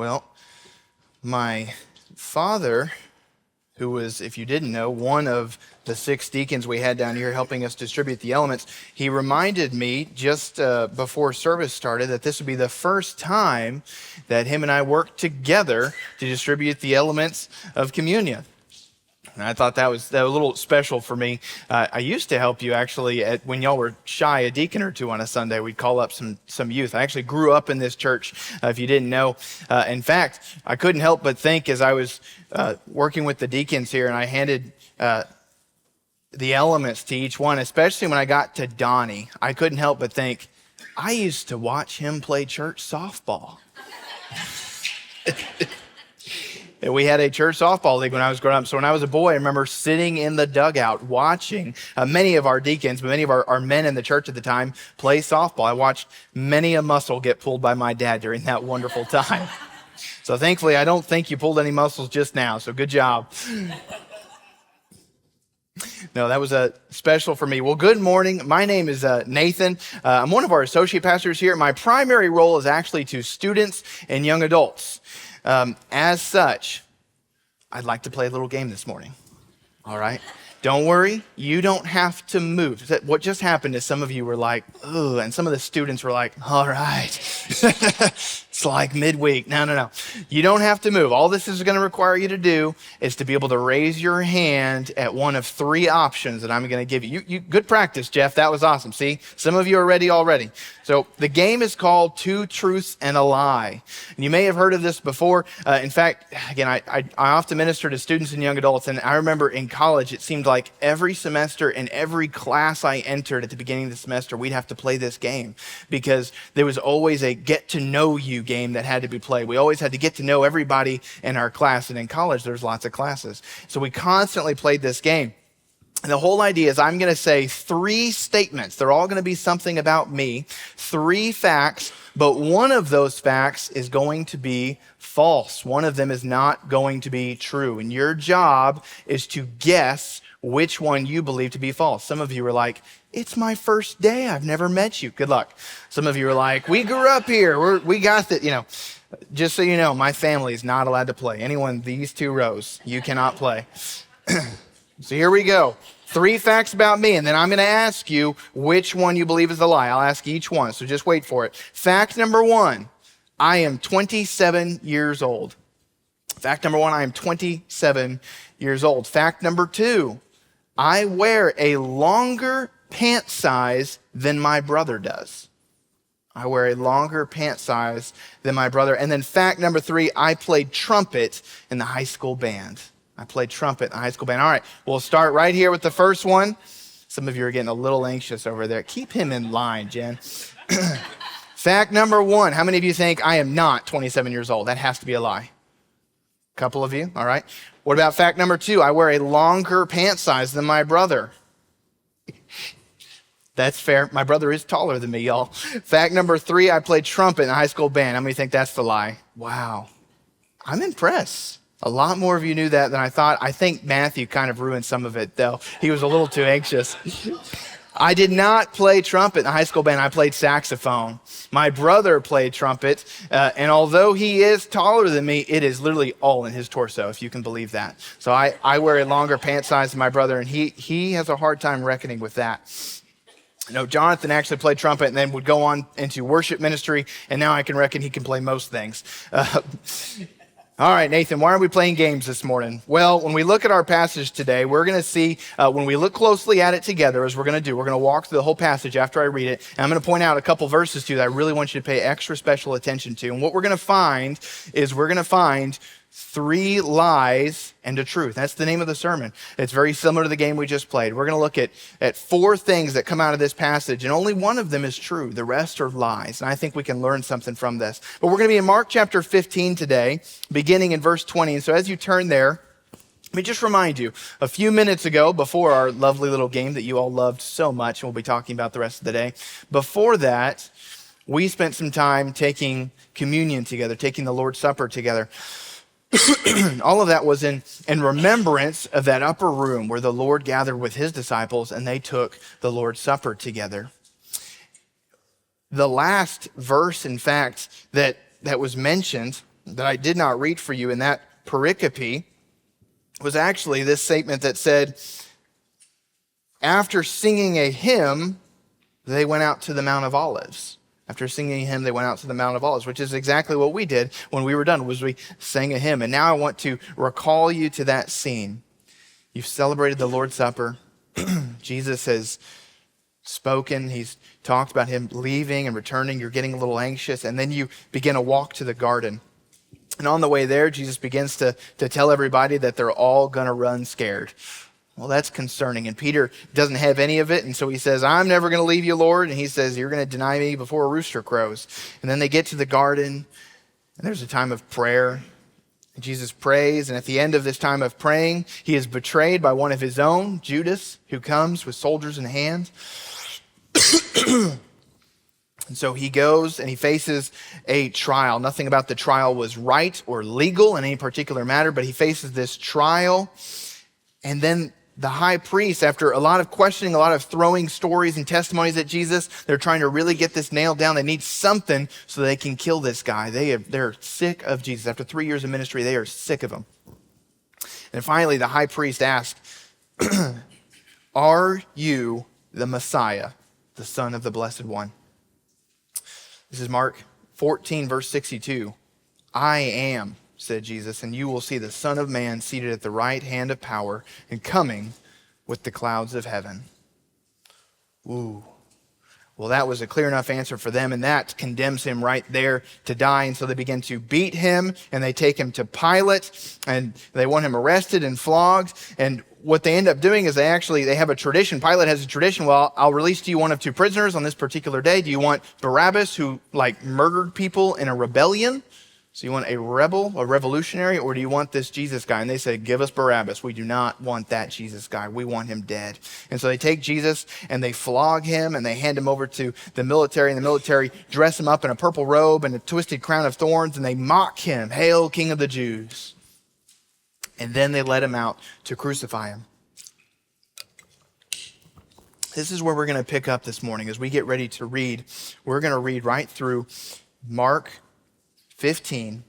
Well, my father, who was, if you didn't know, one of the 6 deacons we had down here helping us distribute the elements, he reminded me just before service started that this would be the first time that him and I worked together to distribute the elements of communion. And I thought that was a little special for me. I used to help you actually when y'all were shy a deacon or two on a Sunday. We'd call up some youth. I actually grew up in this church, if you didn't know. In fact, I couldn't help but think as I was working with the deacons here and I handed the elements to each one, especially when I got to Donnie, I couldn't help but think, I used to watch him play church softball. We had a church softball league when I was growing up. So when I was a boy, I remember sitting in the dugout watching many of our deacons, but many of our men in the church at the time play softball. I watched many a muscle get pulled by my dad during that wonderful time. So thankfully, I don't think you pulled any muscles just now. So good job. No, that was special for me. Well, good morning. My name is Nathan. I'm one of our associate pastors here. My primary role is actually to students and young adults. As such, I'd like to play a little game this morning. All right? Don't worry, you don't have to move. What just happened is some of you were like, "Ugh," and some of the students were like, "All right." It's like midweek. No. You don't have to move. All this is going to require you to do is to be able to raise your hand at one of 3 options that I'm going to give you. You good practice, Jeff. That was awesome. See, some of you are ready already. So the game is called 2 Truths and a Lie. And you may have heard of this before. In fact, again, I often minister to students and young adults. And I remember in college, it seemed like every semester and every class I entered at the beginning of the semester, we'd have to play this game because there was always a get to know you game that had to be played. We always had to get to know everybody in our class. And in college, there's lots of classes. So we constantly played this game. And the whole idea is I'm going to say 3 statements. They're all going to be something about me, 3 facts, but one of those facts is going to be false. One of them is not going to be true. And your job is to guess which one you believe to be false. Some of you are like, it's my first day. I've never met you. Good luck. Some of you are like, we grew up here. We got that, Just so you know, my family is not allowed to play. Anyone these 2 rows, you cannot play. So here we go. 3 facts about me, and then I'm going to ask you which one you believe is a lie. I'll ask each one, so just wait for it. Fact number 1, I am 27 years old. Fact number 1, I am 27 years old. Fact number 2, I wear a longer pant size than my brother does. I wear a longer pant size than my brother. And then fact number 3, I played trumpet in the high school band. I played trumpet in the high school band. All right, we'll start right here with the first one. Some of you are getting a little anxious over there. Keep him in line, Jen. Fact number 1, how many of you think I am not 27 years old? That has to be a lie. A couple of you, all right. What about fact number 2? I wear a longer pant size than my brother. That's fair. My brother is taller than me, y'all. Fact number 3, I played trumpet in the high school band. How many think that's the lie? Wow. I'm impressed. A lot more of you knew that than I thought. I think Matthew kind of ruined some of it, though. He was a little too anxious. I did not play trumpet in the high school band. I played saxophone. My brother played trumpet, and although he is taller than me, it is literally all in his torso, if you can believe that. So I wear a longer pant size than my brother, and he has a hard time reckoning with that. Jonathan actually played trumpet and then would go on into worship ministry, and now I can reckon he can play most things. All right, Nathan, why are we playing games this morning? Well, when we look at our passage today, we're going to see, when we look closely at it together, as we're going to do, we're going to walk through the whole passage after I read it, and I'm going to point out a couple verses to you that I really want you to pay extra special attention to. And what we're going to find is 3 lies and a truth. That's the name of the sermon. It's very similar to the game we just played. We're going to look at 4 things that come out of this passage, and only one of them is true. The rest are lies, and I think we can learn something from this. But we're going to be in Mark chapter 15 today, beginning in verse 20. And so as you turn there, let me just remind you, a few minutes ago, before our lovely little game that you all loved so much, and we'll be talking about the rest of the day, before that, we spent some time taking communion together, taking the Lord's Supper together. All of that was in remembrance of that upper room where the Lord gathered with his disciples and they took the Lord's Supper together. The last verse, in fact, that was mentioned that I did not read for you in that pericope was actually this statement that said, after singing a hymn, they went out to the Mount of Olives. After singing a hymn, they went out to the Mount of Olives, which is exactly what we did when we were done, was we sang a hymn. And now I want to recall you to that scene. You've celebrated the Lord's Supper. Jesus has spoken. He's talked about him leaving and returning. You're getting a little anxious. And then you begin a walk to the garden. And on the way there, Jesus begins to tell everybody that they're all going to run scared. Well, that's concerning. And Peter doesn't have any of it. And so he says, I'm never going to leave you, Lord. And he says, you're going to deny me before a rooster crows. And then they get to the garden, and there's a time of prayer. And Jesus prays. And at the end of this time of praying, he is betrayed by one of his own, Judas, who comes with soldiers in hand. And so he goes and he faces a trial. Nothing about the trial was right or legal in any particular matter, but he faces this trial. And then the high priest, after a lot of questioning, a lot of throwing stories and testimonies at Jesus, they're trying to really get this nailed down. They need something so they can kill this guy. They're sick of Jesus. After 3 years of ministry, they are sick of him. And finally, the high priest asked, are you the Messiah, the Son of the Blessed One? This is Mark 14, verse 62. I am, said Jesus, and you will see the Son of Man seated at the right hand of power and coming with the clouds of heaven. Ooh. Well, that was a clear enough answer for them, and that condemns him right there to die. And so they begin to beat him, and they take him to Pilate, and they want him arrested and flogged. And what they end up doing is they have a tradition. Pilate has a tradition. Well, I'll release to you one of two prisoners on this particular day. Do you want Barabbas, who murdered people in a rebellion? So you want a rebel, a revolutionary, or do you want this Jesus guy? And they say, give us Barabbas. We do not want that Jesus guy. We want him dead. And so they take Jesus and they flog him and they hand him over to the military. And the military dress him up in a purple robe and a twisted crown of thorns. And they mock him, Hail, King of the Jews. And then they let him out to crucify him. This is where we're going to pick up this morning as we get ready to read. We're going to read right through Mark 15,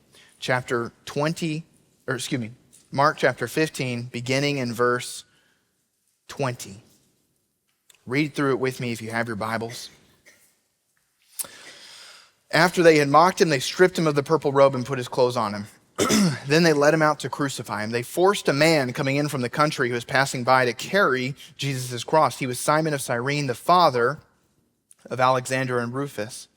Mark chapter 15, beginning in verse 20. Read through it with me if you have your Bibles. After they had mocked him, they stripped him of the purple robe and put his clothes on him. Then they led him out to crucify him. They forced a man coming in from the country who was passing by to carry Jesus' cross. He was Simon of Cyrene, the father of Alexander and Rufus.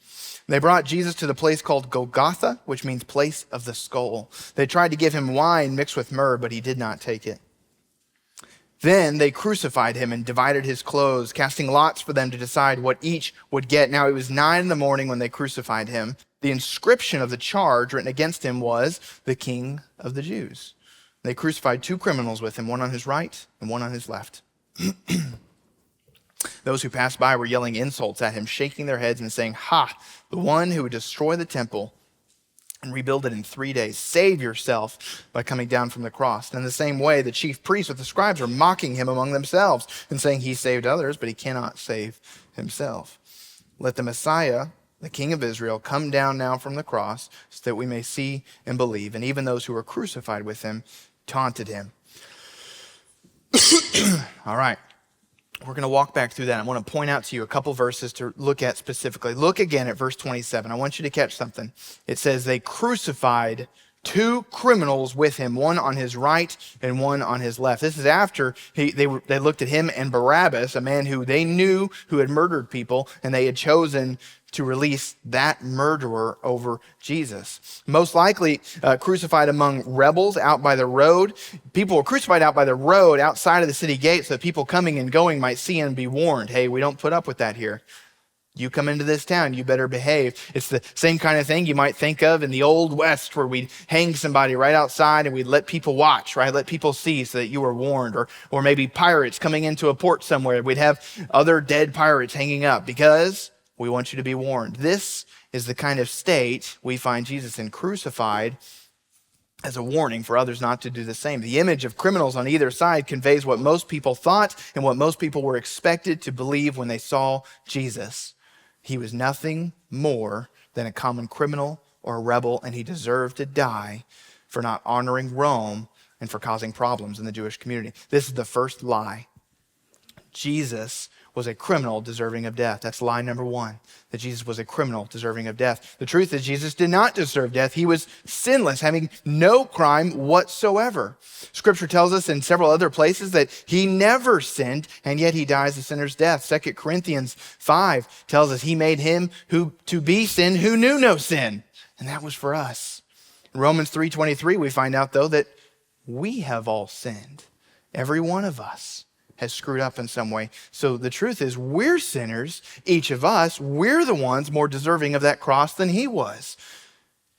They brought Jesus to the place called Golgotha, which means place of the skull. They tried to give him wine mixed with myrrh, but he did not take it. Then they crucified him and divided his clothes, casting lots for them to decide what each would get. Now it was 9 a.m. when they crucified him. The inscription of the charge written against him was the King of the Jews. They crucified 2 criminals with him, one on his right and one on his left. Those who passed by were yelling insults at him, shaking their heads and saying, Ha, the one who would destroy the temple and rebuild it in 3 days. Save yourself by coming down from the cross. And in the same way, the chief priests with the scribes are mocking him among themselves and saying he saved others, but he cannot save himself. Let the Messiah, the King of Israel, come down now from the cross so that we may see and believe. And even those who were crucified with him taunted him. All right. We're going to walk back through that. I want to point out to you a couple verses to look at specifically. Look again at verse 27. I want you to catch something. It says they crucified 2 criminals with him, one on his right and one on his left. This is after they looked at him and Barabbas, a man who they knew who had murdered people, and they had chosen to release that murderer over Jesus. Most likely crucified among rebels out by the road. People were crucified out by the road outside of the city gate so that people coming and going might see and be warned. Hey, we don't put up with that here. You come into this town, you better behave. It's the same kind of thing you might think of in the Old West where we'd hang somebody right outside and we'd let people watch, right? Let people see so that you were warned. Or maybe pirates coming into a port somewhere. We'd have other dead pirates hanging up because we want you to be warned. This is the kind of state we find Jesus in, crucified as a warning for others not to do the same. The image of criminals on either side conveys what most people thought and what most people were expected to believe when they saw Jesus. He was nothing more than a common criminal or a rebel, and he deserved to die for not honoring Rome and for causing problems in the Jewish community. This is the first lie. Jesus was a criminal deserving of death. That's lie number one, that Jesus was a criminal deserving of death. The truth is Jesus did not deserve death. He was sinless, having no crime whatsoever. Scripture tells us in several other places that he never sinned, and yet he dies a sinner's death. 2 Corinthians 5 tells us he made him who to be sin who knew no sin, and that was for us. In Romans 3:23, we find out, though, that we have all sinned. Every one of us has screwed up in some way. So the truth is we're sinners, each of us. We're the ones more deserving of that cross than he was.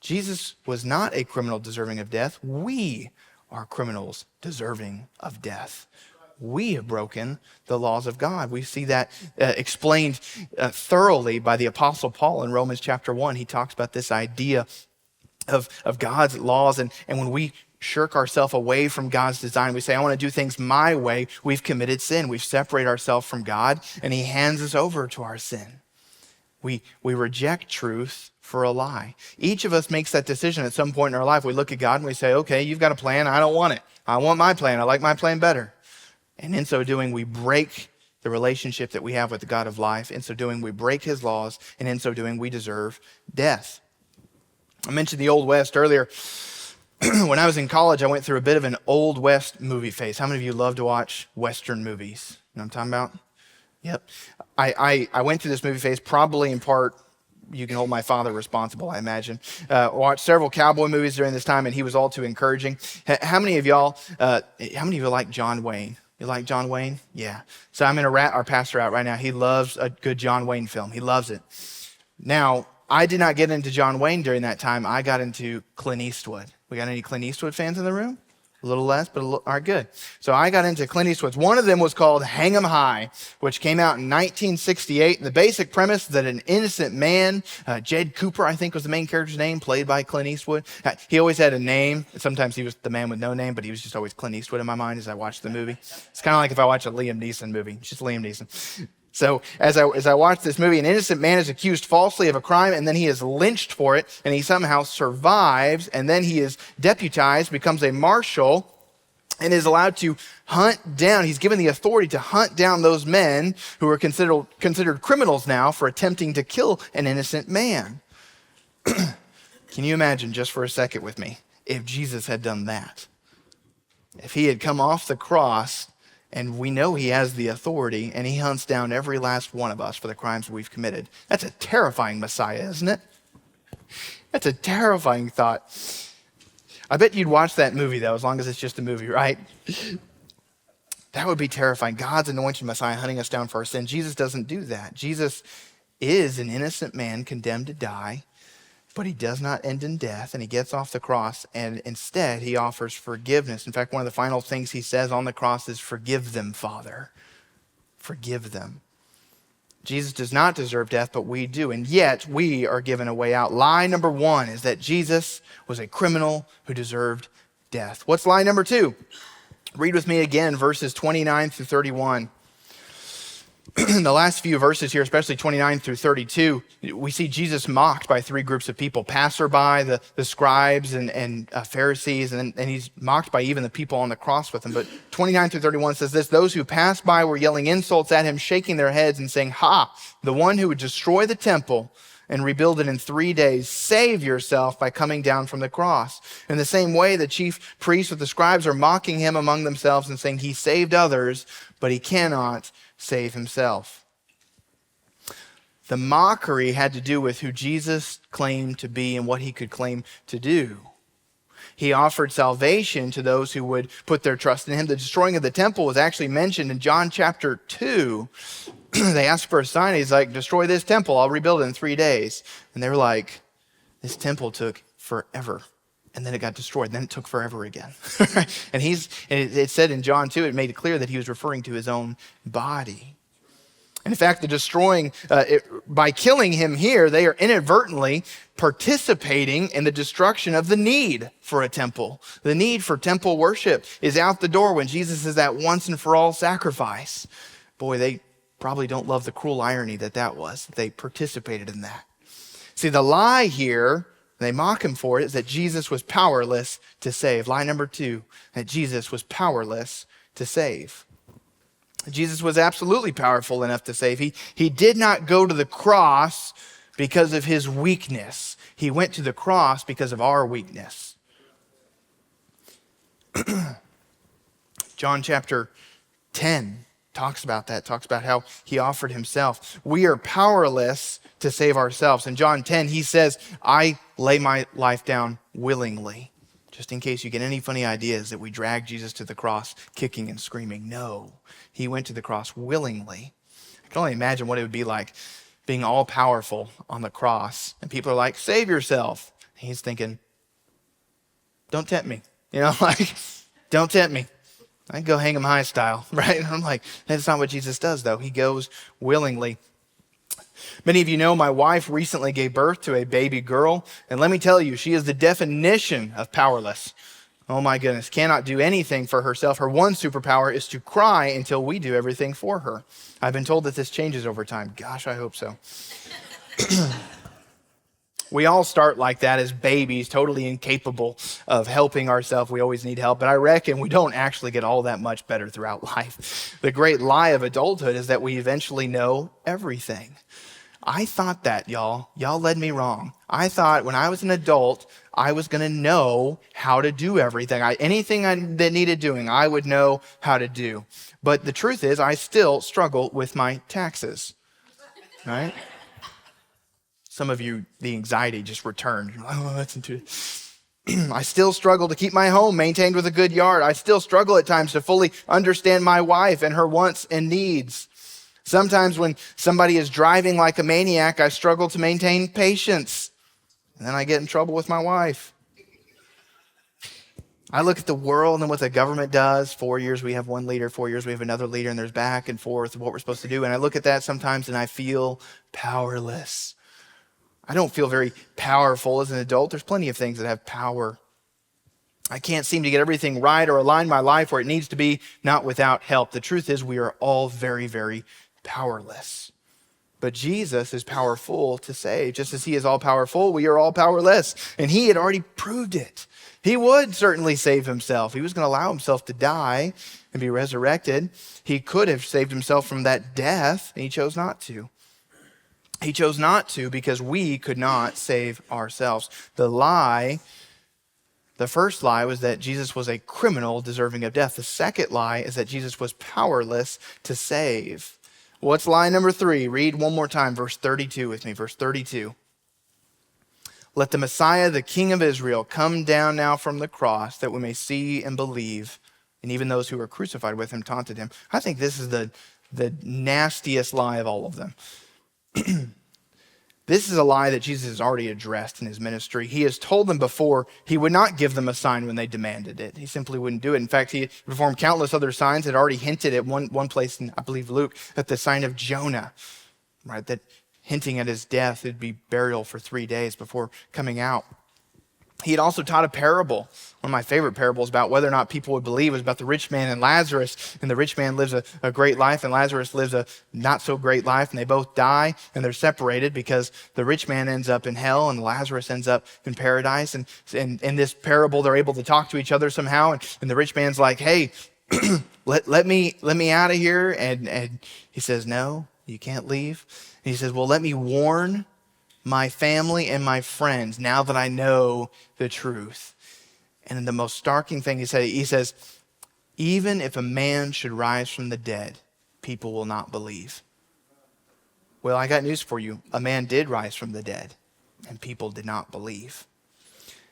Jesus was not a criminal deserving of death. We are criminals deserving of death. We have broken the laws of God. We see that explained thoroughly by the Apostle Paul in Romans chapter 1. He talks about this idea of God's laws, and when we shirk ourselves away from God's design, we say, I want to do things my way, we've committed sin. We've separated ourselves from God, and he hands us over to our sin. We reject truth for a lie. Each of us makes that decision at some point in our life. We look at God and we say, okay, you've got a plan. I don't want it. I want my plan. I like my plan better. And in so doing, we break the relationship that we have with the God of life. In so doing, we break his laws. And in so doing, we deserve death. I mentioned the Old West earlier. When I was in college, I went through a bit of an Old West movie phase. How many of you love to watch Western movies? You know what I'm talking about? Yep. I went through this movie phase probably in part, you can hold my father responsible, I imagine. Watched several cowboy movies during this time, and he was all too encouraging. How many of you like John Wayne? You like John Wayne? Yeah. So I'm going to rat our pastor out right now. He loves a good John Wayne film. He loves it. Now, I did not get into John Wayne during that time. I got into Clint Eastwood. We got any Clint Eastwood fans in the room? A little less, but all right, good. So I got into Clint Eastwood's. One of them was called Hang 'em High, which came out in 1968. And the basic premise is that an innocent man, Jed Cooper, I think was the main character's name, played by Clint Eastwood. He always had a name. Sometimes he was the man with no name, but he was just always Clint Eastwood in my mind as I watched the movie. It's kind of like if I watch a Liam Neeson movie. It's just Liam Neeson. So as I watched this movie, an innocent man is accused falsely of a crime, and then he is lynched for it, and he somehow survives, and then he is deputized, becomes a marshal, and is allowed to hunt down. He's given the authority to hunt down those men who are considered criminals now for attempting to kill an innocent man. Can you imagine, just for a second with me, if Jesus had done that? If he had come off the cross, and we know he has the authority, and he hunts down every last one of us for the crimes we've committed. That's a terrifying Messiah, isn't it? That's a terrifying thought. I bet you'd watch that movie, though, as long as it's just a movie, right? That would be terrifying. God's anointed Messiah hunting us down for our sin. Jesus doesn't do that. Jesus is an innocent man condemned to die, but he does not end in death, and he gets off the cross, and instead he offers forgiveness. In fact, one of the final things he says on the cross is, "Forgive them, Father. Forgive them." Jesus does not deserve death, but we do, and yet we are given a way out. Lie number one is that Jesus was a criminal who deserved death. What's lie number two? Read with me again, verses 29 through 31. The last few verses here, especially 29 through 32, we see Jesus mocked by three groups of people: passerby, the scribes and Pharisees, and he's mocked by even the people on the cross with him. But 29 through 31 says this: those who passed by were yelling insults at him, shaking their heads and saying, "Ha, the one who would destroy the temple and rebuild it in 3 days, save yourself by coming down from the cross." In the same way, the chief priests with the scribes are mocking him among themselves and saying, he saved others, but he cannot save himself. The mockery had to do with who Jesus claimed to be and what he could claim to do. He offered salvation to those who would put their trust in him. The destroying of the temple was actually mentioned in John chapter 2. They asked for a sign. He's like, "Destroy this temple. I'll rebuild it in 3 days." And they were like, "This temple took forever." And then it got destroyed. Then it took forever again. And it said in John 2, it made it clear that he was referring to his own body. And in fact, the destroying, by killing him here, they are inadvertently participating in the destruction of the need for a temple. The need for temple worship is out the door when Jesus is that once and for all sacrifice. Boy, they probably don't love the cruel irony that was. They participated in that. See, the lie here They mock him for it is that Jesus was powerless to save. Lie number 2, that Jesus was powerless to save. Jesus was absolutely powerful enough to save. He did not go to the cross because of his weakness. He went to the cross because of our weakness. John chapter 10 talks about that, talks about how he offered himself. We are powerless to save ourselves. In John 10, he says, I lay my life down willingly. Just in case you get any funny ideas that we drag Jesus to the cross kicking and screaming. No, he went to the cross willingly. I can only imagine what it would be like being all powerful on the cross. And people are like, save yourself. And he's thinking, don't tempt me. Don't tempt me. I can go hang him high style, right? And I'm like, that's not what Jesus does, though. He goes willingly. Many of you know my wife recently gave birth to a baby girl. And let me tell you, she is the definition of powerless. Oh my goodness, cannot do anything for herself. Her one superpower is to cry until we do everything for her. I've been told that this changes over time. Gosh, I hope so. We all start like that as babies, totally incapable of helping ourselves. We always need help, but I reckon we don't actually get all that much better throughout life. The great lie of adulthood is that we eventually know everything. I thought that, y'all. Y'all led me wrong. I thought when I was an adult, I was going to know how to do everything. Anything that needed doing, I would know how to do. But the truth is, I still struggle with my taxes, right? Some of you, the anxiety just returned. Oh, that's into it. I still struggle to keep my home maintained with a good yard. I still struggle at times to fully understand my wife and her wants and needs. Sometimes when somebody is driving like a maniac, I struggle to maintain patience. And then I get in trouble with my wife. I look at the world and what the government does. 4 years we have one leader, 4 years we have another leader, and there's back and forth of what we're supposed to do. And I look at that sometimes and I feel powerless. I don't feel very powerful as an adult. There's plenty of things that have power. I can't seem to get everything right or align my life where it needs to be, not without help. The truth is we are all very, very powerless. But Jesus is powerful to save. Just as he is all powerful, we are all powerless. And he had already proved it. He would certainly save himself. He was going to allow himself to die and be resurrected. He could have saved himself from that death, and he chose not to. He chose not to because we could not save ourselves. The first lie was that Jesus was a criminal deserving of death. The second lie is that Jesus was powerless to save. What's lie number 3? Read one more time, verse 32 with me, verse 32. Let the Messiah, the King of Israel, come down now from the cross that we may see and believe. And even those who were crucified with him taunted him. I think this is the nastiest lie of all of them. This is a lie that Jesus has already addressed in his ministry. He has told them before he would not give them a sign when they demanded it. He simply wouldn't do it. In fact, he performed countless other signs. Had already hinted at one place in, I believe, Luke, at the sign of Jonah, right? That hinting at his death, it'd be burial for 3 days before coming out. He had also taught a parable. One of my favorite parables about whether or not people would believe was about the rich man and Lazarus. And the rich man lives a great life and Lazarus lives a not so great life. And they both die and they're separated because the rich man ends up in hell and Lazarus ends up in paradise. And in this parable, they're able to talk to each other somehow. And the rich man's like, hey, let me out of here. And he says, no, you can't leave. And he says, well, let me warn my family and my friends now that I know the truth. And the most starking thing he says, even if a man should rise from the dead, people will not believe. Well, I got news for you. A man did rise from the dead and people did not believe.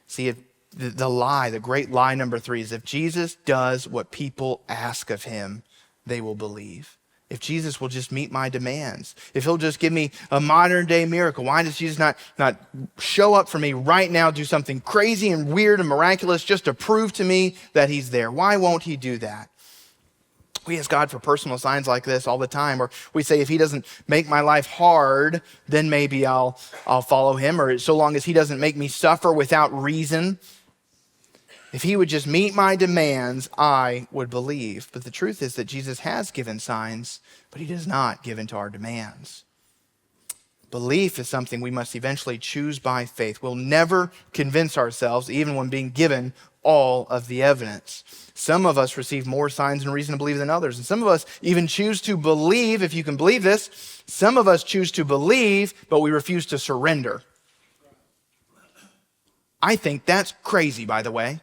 See, if the great lie number 3 is if Jesus does what people ask of him, they will believe. If Jesus will just meet my demands, if he'll just give me a modern day miracle, why does Jesus not show up for me right now, do something crazy and weird and miraculous just to prove to me that he's there? Why won't he do that? We ask God for personal signs like this all the time, or we say, if he doesn't make my life hard, then maybe I'll follow him, or so long as he doesn't make me suffer without reason. If he would just meet my demands, I would believe. But the truth is that Jesus has given signs, but he does not give into our demands. Belief is something we must eventually choose by faith. We'll never convince ourselves, even when being given all of the evidence. Some of us receive more signs and reason to believe than others. And some of us even choose to believe, if you can believe this. Some of us choose to believe, but we refuse to surrender. I think that's crazy, by the way,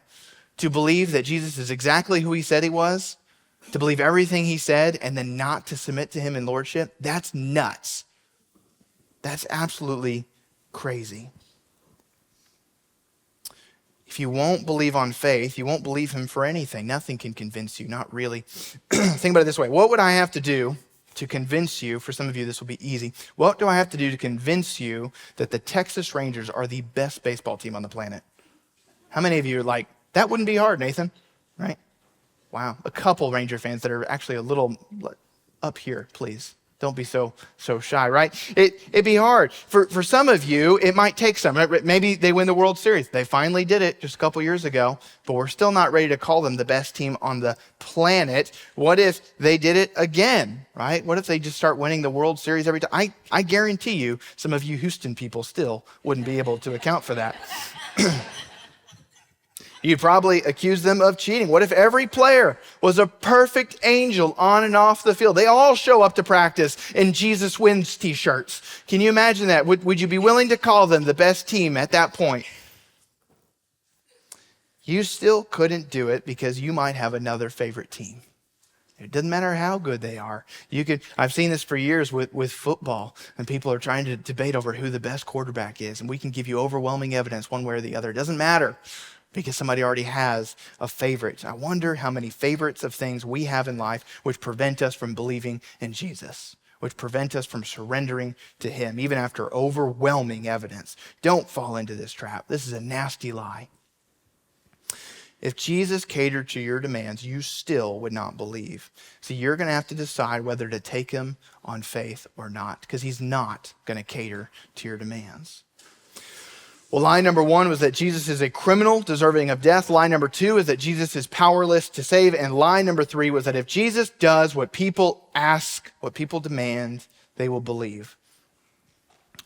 to believe that Jesus is exactly who he said he was, to believe everything he said, and then not to submit to him in lordship. That's nuts. That's absolutely crazy. If you won't believe on faith, you won't believe him for anything. Nothing can convince you, not really. Think about it this way. What would I have to do to convince you? For some of you, this will be easy. What do I have to do to convince you that the Texas Rangers are the best baseball team on the planet? How many of you are like, that wouldn't be hard, Nathan, right? Wow, a couple Ranger fans that are actually a little up here, please. Don't be so shy, right? It'd be hard. For some of you, it might take some. Maybe they win the World Series. They finally did it just a couple years ago, but we're still not ready to call them the best team on the planet. What if they did it again, right? What if they just start winning the World Series every time? I guarantee you, some of you Houston people still wouldn't be able to account for that. You'd probably accuse them of cheating. What if every player was a perfect angel on and off the field? They all show up to practice in Jesus Wins t-shirts. Can you imagine that? Would you be willing to call them the best team at that point? You still couldn't do it because you might have another favorite team. It doesn't matter how good they are. I've seen this for years with football, and people are trying to debate over who the best quarterback is, and we can give you overwhelming evidence one way or the other. It doesn't matter, because somebody already has a favorite. I wonder how many favorites of things we have in life which prevent us from believing in Jesus, which prevent us from surrendering to him, even after overwhelming evidence. Don't fall into this trap. This is a nasty lie. If Jesus catered to your demands, you still would not believe. So you're going to have to decide whether to take him on faith or not, because he's not going to cater to your demands. Well, lie number one was that Jesus is a criminal deserving of death. Lie number two is that Jesus is powerless to save. And lie number three was that if Jesus does what people ask, what people demand, they will believe.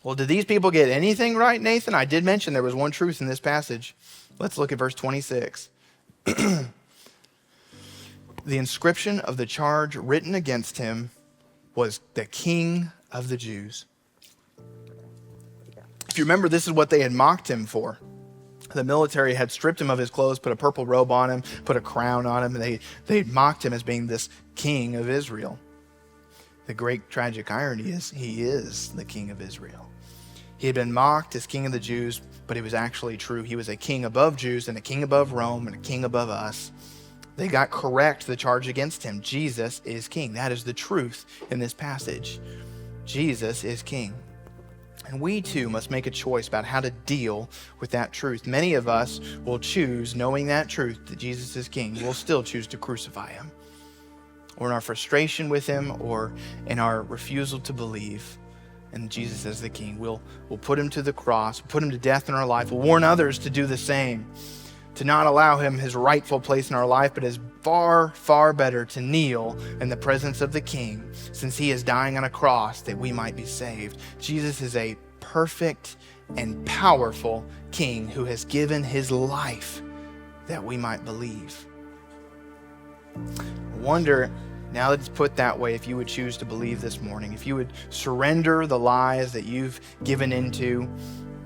Well, did these people get anything right, Nathan? I did mention there was one truth in this passage. Let's look at verse 26. The inscription of the charge written against him was the King of the Jews. If you remember, this is what they had mocked him for. The military had stripped him of his clothes, put a purple robe on him, put a crown on him, and they mocked him as being this king of Israel. The great tragic irony is he is the king of Israel. He had been mocked as king of the Jews, but it was actually true. He was a king above Jews and a king above Rome and a king above us. They got correct the charge against him. Jesus is king. That is the truth in this passage. Jesus is king. And we too must make a choice about how to deal with that truth. Many of us will choose, knowing that truth, that Jesus is king, we'll still choose to crucify him. Or in our frustration with him, or in our refusal to believe in Jesus as the king, we'll put him to the cross, put him to death in our life. We'll warn others to do the same, to not allow him his rightful place in our life, but is far, far better to kneel in the presence of the king, since he is dying on a cross that we might be saved. Jesus is a perfect and powerful king who has given his life that we might believe. I wonder, now that it's put that way, if you would choose to believe this morning, if you would surrender the lies that you've given into,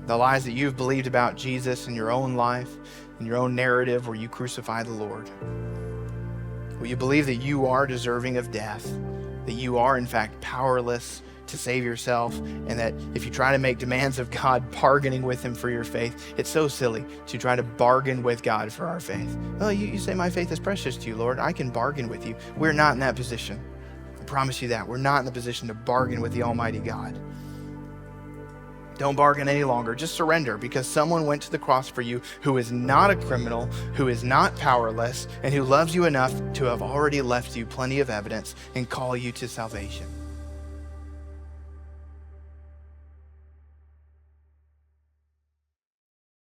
the lies that you've believed about Jesus in your own life, in your own narrative where you crucify the Lord. Will you believe that you are deserving of death, that you are in fact powerless to save yourself, and that if you try to make demands of God, bargaining with him for your faith, it's so silly to try to bargain with God for our faith. Oh, you say my faith is precious to you, Lord. I can bargain with you. We're not in that position. I promise you that. We're not in the position to bargain with the Almighty God. Don't bargain any longer. Just surrender, because someone went to the cross for you who is not a criminal, who is not powerless, and who loves you enough to have already left you plenty of evidence and call you to salvation.